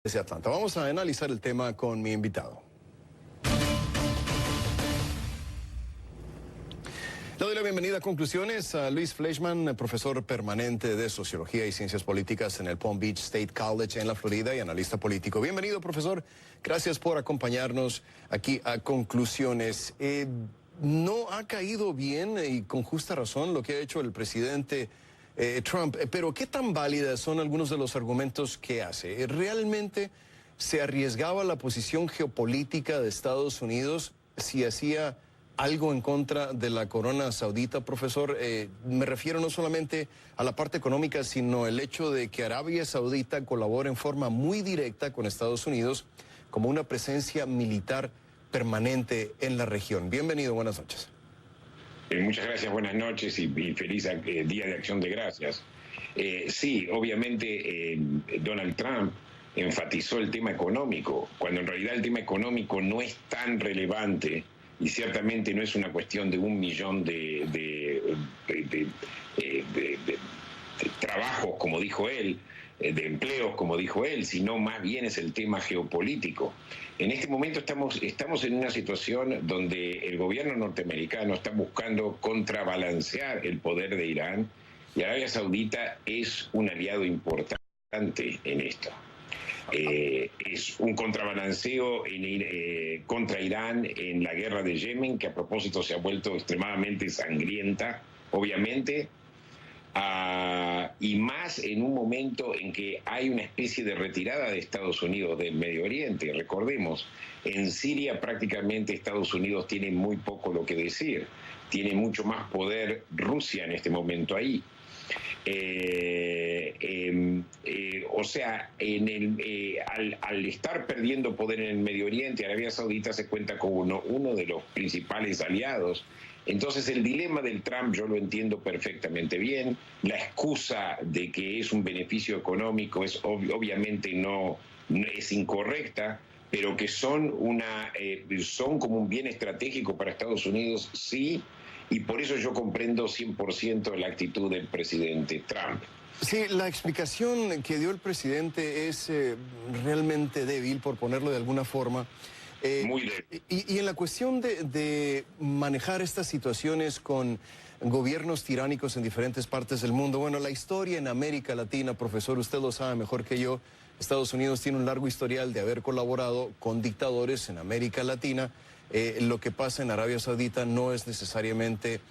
Desde Atlanta. Vamos a analizar el tema con mi invitado. Le doy la bienvenida a Conclusiones a Luis Fleischman, profesor permanente de Sociología y Ciencias Políticas en el Palm Beach State College en la Florida y analista político. Bienvenido, profesor. Gracias por acompañarnos aquí a Conclusiones. No ha caído bien y con justa razón lo que ha hecho el presidente Trump, pero ¿qué tan válidas son algunos de los argumentos que hace? ¿Realmente se arriesgaba la posición geopolítica de Estados Unidos si hacía algo en contra de la corona saudita, profesor? Me refiero no solamente a la parte económica, sino el hecho de que Arabia Saudita colabora en forma muy directa con Estados Unidos como una presencia militar permanente en la región. Bienvenido, buenas noches. Muchas gracias, buenas noches y feliz Día de Acción de Gracias. Sí, obviamente Donald Trump enfatizó el tema económico, cuando en realidad el tema económico no es tan relevante y ciertamente no es una cuestión de 1 millón de trabajos, como dijo él, de empleos, como dijo él, sino más bien es el tema geopolítico. En este momento estamos en una situación donde el gobierno norteamericano está buscando contrabalancear el poder de Irán y Arabia Saudita es un aliado importante en esto. Es un contrabalanceo contra Irán en la guerra de Yemen, que a propósito se ha vuelto extremadamente sangrienta, obviamente, y más en un momento en que hay una especie de retirada de Estados Unidos del Medio Oriente. Recordemos, en Siria prácticamente Estados Unidos tiene muy poco lo que decir, tiene mucho más poder Rusia en este momento ahí. O sea, al estar perdiendo poder en el Medio Oriente, Arabia Saudita se cuenta como uno de los principales aliados. Entonces el dilema del Trump yo lo entiendo perfectamente bien. La excusa de que es un beneficio económico es obviamente no es incorrecta, pero que son como un bien estratégico para Estados Unidos, sí, y por eso yo comprendo 100% la actitud del presidente Trump. Sí, la explicación que dio el presidente es realmente débil, por ponerlo de alguna forma. Muy débil. Y en la cuestión de manejar estas situaciones con gobiernos tiránicos en diferentes partes del mundo, bueno, la historia en América Latina, profesor, usted lo sabe mejor que yo, Estados Unidos tiene un largo historial de haber colaborado con dictadores en América Latina. Lo que pasa en Arabia Saudita no es necesariamente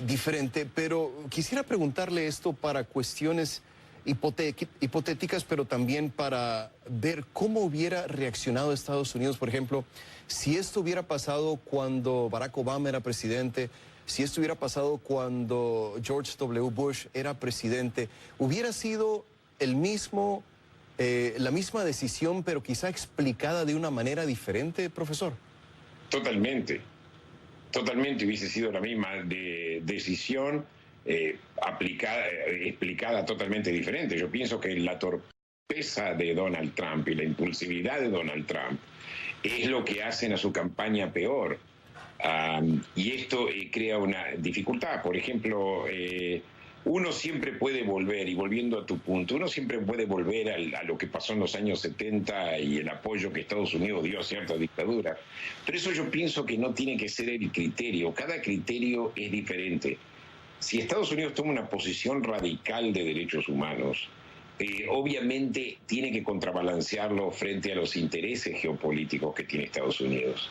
diferente, pero quisiera preguntarle esto para cuestiones hipotéticas, pero también para ver cómo hubiera reaccionado Estados Unidos, por ejemplo, si esto hubiera pasado cuando Barack Obama era presidente, si esto hubiera pasado cuando George W. Bush era presidente, ¿hubiera sido la misma decisión, pero quizá explicada de una manera diferente, profesor? Totalmente hubiese sido la misma decisión, explicada totalmente diferente. Yo pienso que la torpeza de Donald Trump y la impulsividad de Donald Trump es lo que hacen a su campaña peor. Y esto crea una dificultad. Por ejemplo, uno siempre puede volver, y volviendo a tu punto, uno siempre puede volver a lo que pasó en los años 70 y el apoyo que Estados Unidos dio a cierta dictadura. Pero eso yo pienso que no tiene que ser el criterio. Cada criterio es diferente. Si Estados Unidos toma una posición radical de derechos humanos, obviamente tiene que contrabalancearlo frente a los intereses geopolíticos que tiene Estados Unidos.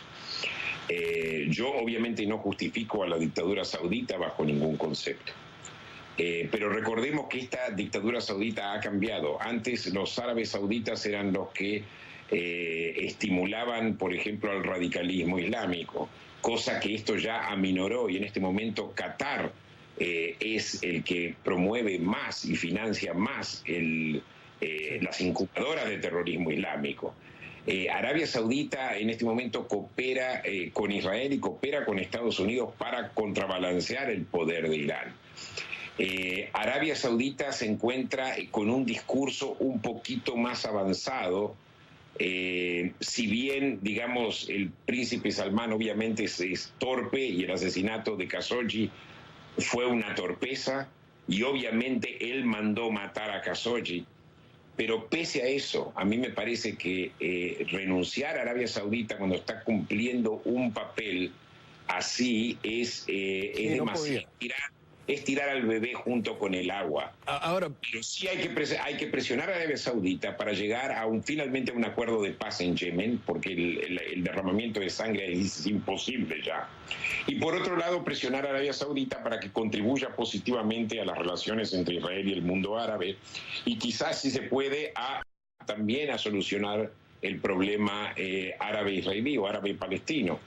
Yo obviamente no justifico a la dictadura saudita bajo ningún concepto. Pero recordemos que esta dictadura saudita ha cambiado. Antes los árabes sauditas eran los que estimulaban, por ejemplo, al radicalismo islámico, cosa que esto ya aminoró y en este momento Qatar es el que promueve más y financia más las incubadoras de terrorismo islámico. Arabia Saudita en este momento coopera con Israel y coopera con Estados Unidos para contrabalancear el poder de Irán. Arabia Saudita se encuentra con un discurso un poquito más avanzado, si bien, digamos, el príncipe Salmán obviamente es torpe y el asesinato de Khashoggi fue una torpeza y obviamente él mandó matar a Khashoggi, Pero pese a eso, a mí me parece que renunciar a Arabia Saudita cuando está cumpliendo un papel así es demasiado. Es tirar al bebé junto con el agua. Ahora, pero sí hay que presionar a Arabia Saudita para llegar finalmente a un acuerdo de paz en Yemen, porque el derramamiento de sangre es imposible ya. Y por otro lado, presionar a Arabia Saudita para que contribuya positivamente a las relaciones entre Israel y el mundo árabe, y quizás, si se puede, también a solucionar el problema árabe-israelí o árabe-palestino.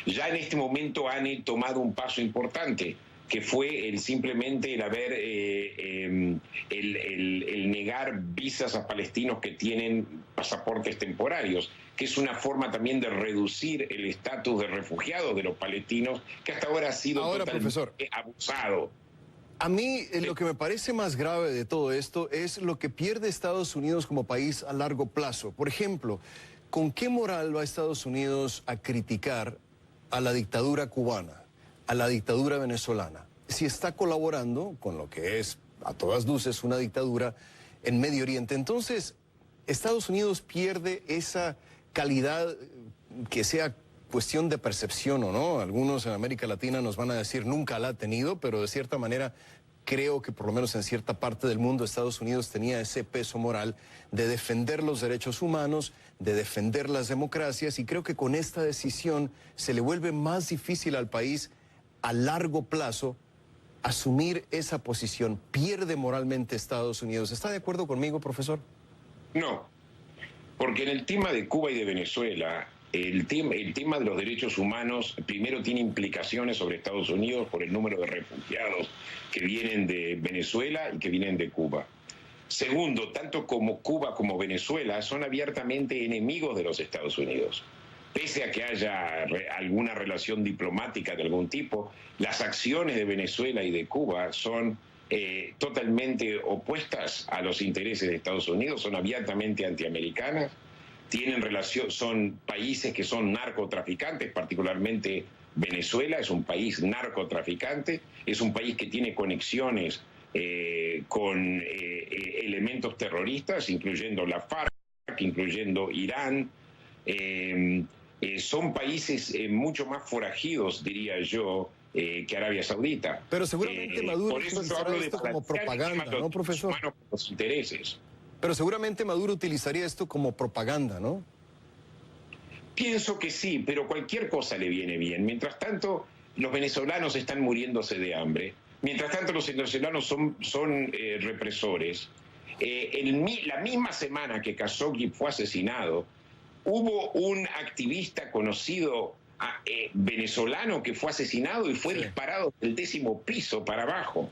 Ya en este momento han tomado un paso importante, que fue simplemente el negar visas a palestinos que tienen pasaportes temporarios, que es una forma también de reducir el estatus de refugiados de los palestinos, que hasta ahora ha sido totalmente profesor, abusado. A mí lo que me parece más grave de todo esto es lo que pierde Estados Unidos como país a largo plazo. Por ejemplo, ¿con qué moral va Estados Unidos a criticar a la dictadura cubana, a la dictadura venezolana, si está colaborando con lo que es, a todas luces, una dictadura en Medio Oriente? Entonces, Estados Unidos pierde esa calidad, que sea cuestión de percepción o no. Algunos en América Latina nos van a decir nunca la ha tenido, pero de cierta manera creo que por lo menos en cierta parte del mundo Estados Unidos tenía ese peso moral de defender los derechos humanos, de defender las democracias, y creo que con esta decisión se le vuelve más difícil al país a largo plazo asumir esa posición. Pierde moralmente Estados Unidos. ¿Está de acuerdo conmigo, profesor? No, porque en el tema de Cuba y de Venezuela, el tema de los derechos humanos primero tiene implicaciones sobre Estados Unidos por el número de refugiados que vienen de Venezuela y que vienen de Cuba. Segundo, tanto como Cuba como Venezuela son abiertamente enemigos de los Estados Unidos. Pese a que haya alguna relación diplomática de algún tipo, las acciones de Venezuela y de Cuba son totalmente opuestas a los intereses de Estados Unidos, son abiertamente antiamericanas, son países que son narcotraficantes, particularmente Venezuela es un país narcotraficante, es un país que tiene conexiones con elementos terroristas, incluyendo la FARC, incluyendo Irán. Son países mucho más forajidos, diría yo, que Arabia Saudita. Pero seguramente Maduro por eso yo hablo de esto como propaganda, ¿no, profesor? Los intereses. Pero seguramente Maduro utilizaría esto como propaganda, ¿no? Pienso que sí, pero cualquier cosa le viene bien. Mientras tanto, los venezolanos están muriéndose de hambre. Mientras tanto, los venezolanos son represores. La misma semana que Khashoggi fue asesinado, hubo un activista conocido venezolano que fue asesinado y fue disparado del 10º piso para abajo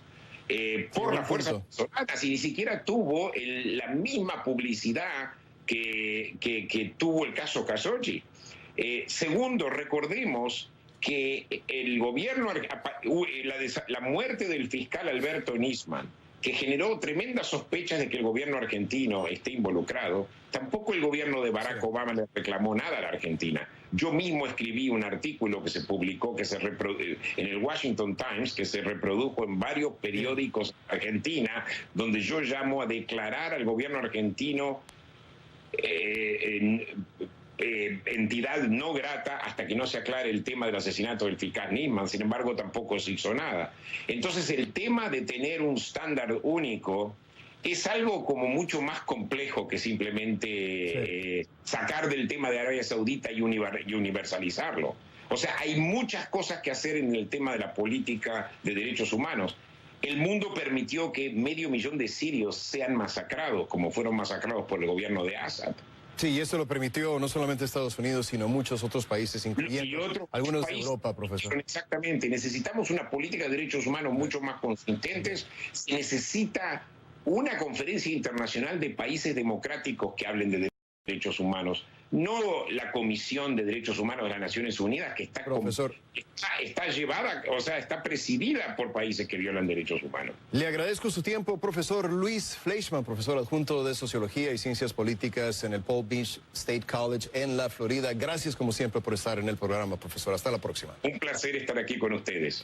por las fuerzas venezolanas, y ni siquiera tuvo la misma publicidad que tuvo el caso Khashoggi. Segundo, recordemos que el gobierno, la muerte del fiscal Alberto Nisman, que generó tremendas sospechas de que el gobierno argentino esté involucrado, tampoco el gobierno de Barack Obama le reclamó nada a la Argentina. Yo mismo escribí un artículo que se publicó en el Washington Times, que se reprodujo en varios periódicos de Argentina, donde yo llamo a declarar al gobierno argentino entidad no grata hasta que no se aclare el tema del asesinato del fiscal Nisman. Sin embargo, tampoco se hizo nada. Entonces, el tema de tener un estándar único es algo como mucho más complejo que simplemente sacar del tema de Arabia Saudita y universalizarlo. O sea, hay muchas cosas que hacer en el tema de la política de derechos humanos. El mundo permitió que 500.000 de sirios sean masacrados, como fueron masacrados por el gobierno de Assad. Sí, y eso lo permitió no solamente Estados Unidos, sino muchos otros países, incluyendo algunos de Europa, profesor. Exactamente. Necesitamos una política de derechos humanos mucho más consistentes. Se necesita una conferencia internacional de países democráticos que hablen de derechos humanos, no la Comisión de Derechos Humanos de las Naciones Unidas, que está llevada, o sea, está presidida por países que violan derechos humanos. Le agradezco su tiempo, profesor Luis Fleischman, profesor adjunto de Sociología y Ciencias Políticas en el Palm Beach State College en la Florida. Gracias, como siempre, por estar en el programa, profesor. Hasta la próxima. Un placer estar aquí con ustedes.